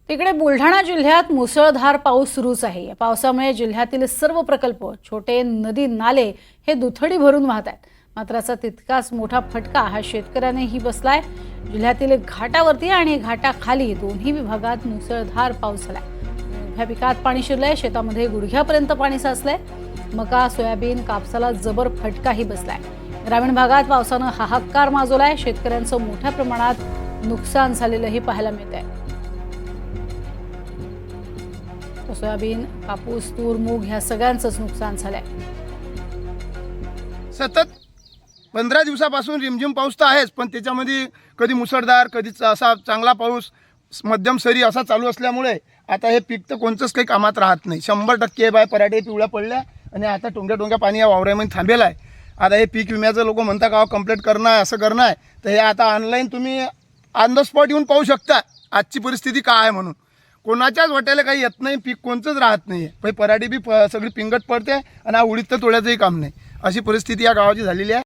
तिकडे बुलढाणा जिल्ह्यात मुसळधार पाऊस सुरूच आहे। या पावसामुळे जिल्ह्यातील सर्व प्रकल्प, छोटे नदी नाले हे दुथडी भरून वाहत आहेत। मात्र याचा तितकाच मोठा फटका हा शेतकऱ्यांनाही बसलाय। जिल्ह्यातील घाटावरती आणि घाटाखाली दोन्ही विभागात मुसळधार पाऊस झालाय। उभ्या पिकात पाणी शिरलंय, शेतामध्ये गुडघ्यापर्यंत पाणी साचलंय। मका, सोयाबीन, कापसाला जबर फटकाही बसलाय। ग्रामीण भागात पावसानं हाहाकार माजवलाय। शेतकऱ्यांचं मोठ्या प्रमाणात नुकसान झालेलंही पाहायला मिळतंय। सोयाबीन, कापूस, तूर, मूग ह्या सगळ्यांचंच नुकसान झालंय। सतत 15 दिवसापासून रिमझिम पाऊस तर आहेच, पण त्याच्यामध्ये कधी मुसळधार, कधी असा चांगला पाऊस, मध्यम सरी असा चालू असल्यामुळे आता हे पीक तर कोणतंच काही कामात राहत नाही। 100% बाय पराठे पिवळ्या पडल्या आणि आता टोंग्या पाणी या वावरामध्ये थांबेलं आहे। आता हे पीक विम्याचं लोक म्हणता का कंप्लीट करणं आहे, असं करणं आहे, तर हे आता ऑनलाईन तुम्ही ऑन द स्पॉट येऊन पाहू शकता आजची परिस्थिती काय आहे म्हणून। कोणाच्याच वाट्याला काही येत नाही, पीक कोणतंच राहत नाही आहे। पराठी बी सगळी पिंगट पडते आणि हा उडीद तर तोड्याचंही काम नाही, अशी परिस्थिती या गावाची झालेली आहे।